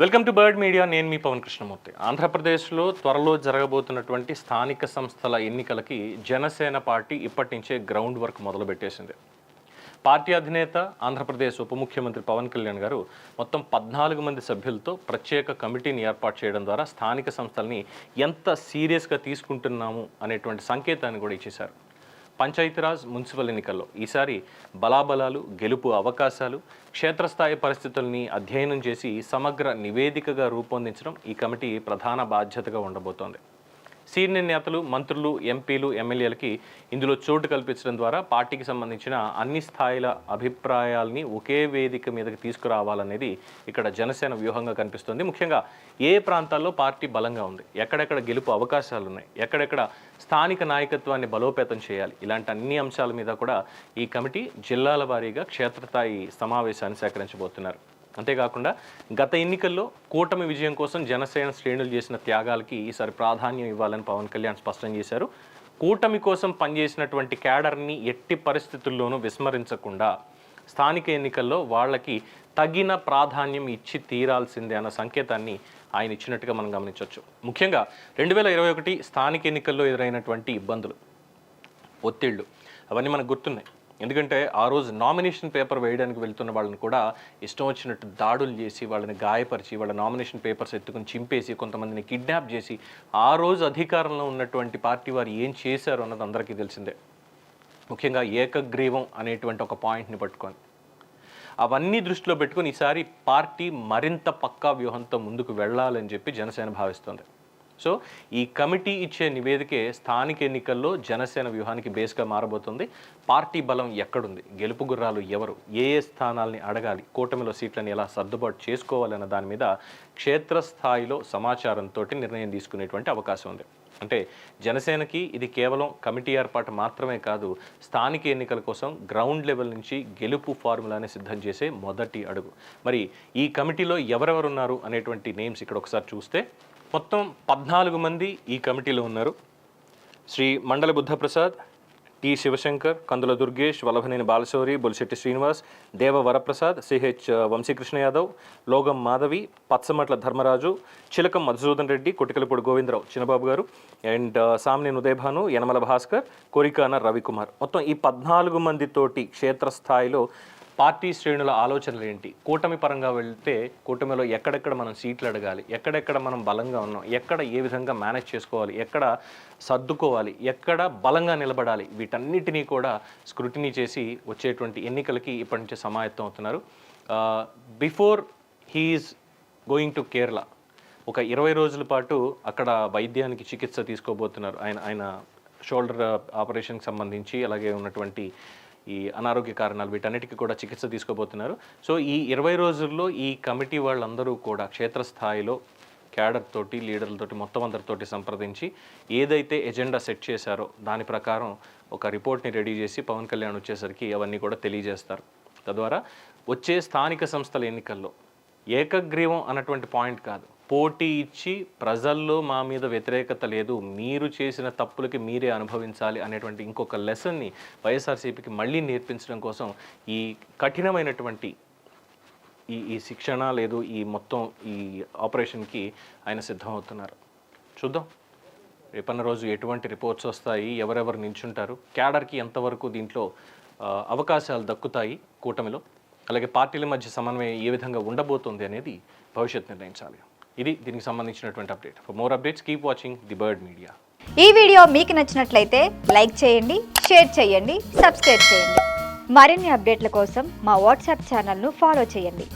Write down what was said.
Welcome to bird media. నేను మీ పవన్ కృష్ణమూర్తి. ఆంధ్రప్రదేశ్లో త్వరలో జరగబోతున్నటువంటి స్థానిక సంస్థల ఎన్నికలకి జనసేన పార్టీ ఇప్పటి నుంచే గ్రౌండ్ వర్క్ మొదలుపెట్టేసింది. పార్టీ అధినేత ఆంధ్రప్రదేశ్ ఉప ముఖ్యమంత్రి పవన్ కళ్యాణ్ గారు మొత్తం 14 మంది సభ్యులతో ప్రత్యేక కమిటీని ఏర్పాటు చేయడం ద్వారా స్థానిక సంస్థల్ని ఎంత సీరియస్గా తీసుకుంటున్నాము అనేటువంటి సంకేతాన్ని కూడా ఇచ్చేశారు. పంచాయతీరాజ్ మున్సిపల్ ఎన్నికల్లో ఈసారి బలాబలాలు, గెలుపు అవకాశాలు, క్షేత్రస్థాయి పరిస్థితుల్ని అధ్యయనం చేసి సమగ్ర నివేదికగా రూపొందించడం ఈ కమిటీ ప్రధాన బాధ్యతగా ఉండబోతోంది. సీనియర్ నేతలు, మంత్రులు, ఎంపీలు, ఎమ్మెల్యేలకి ఇందులో చోటు కల్పించడం ద్వారా పార్టీకి సంబంధించిన అన్ని స్థాయిల అభిప్రాయాల్ని ఒకే వేదిక మీదకి తీసుకురావాలనేది ఇక్కడ జనసేన వ్యూహంగా కనిపిస్తుంది. ముఖ్యంగా ఏ ప్రాంతాల్లో పార్టీ బలంగా ఉంది, ఎక్కడెక్కడ గెలుపు అవకాశాలు ఉన్నాయి, ఎక్కడెక్కడ స్థానిక నాయకత్వాన్ని బలోపేతం చేయాలి, ఇలాంటి అన్ని అంశాల మీద కూడా ఈ కమిటీ జిల్లాల వారీగా క్షేత్రస్థాయి సమావేశాన్ని సేకరించబోతున్నారు. అంతేకాకుండా గత ఎన్నికల్లో కూటమి విజయం కోసం జనసేన శ్రేణులు చేసిన త్యాగాలకి ఈసారి ప్రాధాన్యం ఇవ్వాలని పవన్ కళ్యాణ్ స్పష్టం చేశారు. కూటమి కోసం పనిచేసినటువంటి క్యాడర్ని ఎట్టి పరిస్థితుల్లోనూ విస్మరించకుండా స్థానిక ఎన్నికల్లో వాళ్ళకి తగిన ప్రాధాన్యం ఇచ్చి తీరాల్సిందే అన్న సంకేతాన్ని ఆయన ఇచ్చినట్టుగా మనం గమనించవచ్చు. ముఖ్యంగా 2021 స్థానిక ఎన్నికల్లో ఎదురైనటువంటి ఇబ్బందులు, ఒత్తిళ్లు అవన్నీ మనకు గుర్తున్నాయి. ఎందుకంటే ఆ రోజు నామినేషన్ పేపర్ వేయడానికి వెళ్తున్న వాళ్ళని కూడా ఇష్టం వచ్చినట్టు దాడులు చేసి, వాళ్ళని గాయపరిచి, వాళ్ళ నామినేషన్ పేపర్స్ ఎత్తుకుని చింపేసి, కొంతమందిని కిడ్నాప్ చేసి ఆ రోజు అధికారంలో ఉన్నటువంటి పార్టీ వారు ఏం చేశారు అన్నది అందరికీ తెలిసిందే. ముఖ్యంగా ఏకగ్రీవం అనేటువంటి ఒక పాయింట్ని పట్టుకొని అవన్నీ దృష్టిలో పెట్టుకొని ఈసారి పార్టీ మరింత పక్కా వ్యూహంతో ముందుకు వెళ్ళాలని చెప్పి జనసేన భావిస్తుంది. సో ఈ కమిటీ ఇచ్చే నివేదికే స్థానిక ఎన్నికల్లో జనసేన వ్యూహానికి బేస్గా మారబోతుంది. పార్టీ బలం ఎక్కడుంది, గెలుపు గుర్రాలు ఎవరు, ఏ స్థానాల్ని అడగాలి, కూటమిలో సీట్లను ఎలా సర్దుబాటు చేసుకోవాలన్న దాని మీద క్షేత్రస్థాయిలో సమాచారంతో నిర్ణయం తీసుకునేటువంటి అవకాశం ఉంది. అంటే జనసేనకి ఇది కేవలం కమిటీ ఏర్పాటు మాత్రమే కాదు, స్థానిక ఎన్నికల కోసం గ్రౌండ్ లెవెల్ నుంచి గెలుపు ఫార్ములాని సిద్ధం చేసే మొదటి అడుగు. మరి ఈ కమిటీలో ఎవరెవరున్నారు అనేటువంటి నేమ్స్ ఇక్కడ ఒకసారి చూస్తే మొత్తం 14 మంది ఈ కమిటీలో ఉన్నారు. శ్రీ మండల బుద్ధప్రసాద్, టి శివశంకర్, కందుల దుర్గేష్, వల్లభనేని బాలశౌరి, బొలిశెట్టి శ్రీనివాస్, దేవ వరప్రసాద్, సిహెచ్ వంశీకృష్ణ యాదవ్, లోగం మాధవి, పచ్చమట్ల ధర్మరాజు, చిలకం మధుసూదన్ రెడ్డి, కొటికలపూడి గోవిందరావు చిన్నబాబు గారు, అండ్ సామ్నేని ఉదయభాను, యనమల భాస్కర్, కొరికాన రవికుమార్. మొత్తం ఈ 14 మందితోటి క్షేత్రస్థాయిలో పార్టీ శ్రేణుల ఆలోచనలు ఏంటి, కూటమి పరంగా వెళ్తే కూటమిలో ఎక్కడెక్కడ మనం సీట్లు అడగాలి, ఎక్కడెక్కడ మనం బలంగా ఉన్నాం, ఎక్కడ ఏ విధంగా మేనేజ్ చేసుకోవాలి, ఎక్కడ సర్దుకోవాలి, ఎక్కడ బలంగా నిలబడాలి, వీటన్నిటినీ కూడా స్క్రూటినీ చేసి వచ్చేటువంటి ఎన్నికలకి ఇప్పటి నుంచే సమాయత్తం అవుతున్నారు. Before he's going to Kerala ఒక 20 రోజుల పాటు అక్కడ వైద్యానికి చికిత్స తీసుకోబోతున్నారు. ఆయన షోల్డర్ ఆపరేషన్కి సంబంధించి, అలాగే ఉన్నటువంటి ఈ అనారోగ్య కారణాలు, వీటన్నిటికీ కూడా చికిత్స తీసుకోబోతున్నారు. సో ఈ 20 రోజుల్లో ఈ కమిటీ వాళ్ళందరూ కూడా క్షేత్రస్థాయిలో క్యాడర్ తోటి, లీడర్లతోటి, మొత్తం అందరితోటి సంప్రదించి ఏదైతే ఎజెండా సెట్ చేశారో దాని ప్రకారం ఒక రిపోర్ట్ని రెడీ చేసి పవన్ కళ్యాణ్ వచ్చేసరికి అవన్నీ కూడా తెలియజేస్తారు. తద్వారా వచ్చే స్థానిక సంస్థల ఎన్నికల్లో ఏకగ్రీవం అన్నటువంటి పాయింట్ కాదు, పోటీ ఇచ్చి ప్రజల్లో మా మీద వ్యతిరేకత లేదు, మీరు చేసిన తప్పులకి మీరే అనుభవించాలి అనేటువంటి ఇంకొక లెసన్ని వైఎస్ఆర్సీపీకి మళ్ళీ నేర్పించడం కోసం ఈ కఠినమైనటువంటి ఈ శిక్షణ లేదు, ఈ మొత్తం ఈ ఆపరేషన్కి ఆయన సిద్ధమవుతున్నారు. చూద్దాం రేపన్న రోజు ఎటువంటి రిపోర్ట్స్ వస్తాయి, ఎవరెవరు నిల్చుంటారు, క్యాడర్కి ఎంతవరకు దీంట్లో అవకాశాలు దక్కుతాయి కూటమిలో, అలాగే పార్టీల మధ్య సమన్వయం ఏ విధంగా ఉండబోతుంది అనేది భవిష్యత్ నిర్ణయించాలి. ఇది దీనికి సంబంధించినటువంటి update. For more updates keep watching the bird media. ఈ వీడియో మీకు నచ్చినట్లయితే లైక్ చేయండి, షేర్ చేయండి, సబ్స్క్రైబ్ చేయండి. మరిన్ని అప్డేట్ల కోసం మా వాట్సాప్ ఛానల్ను ఫాలో చేయండి.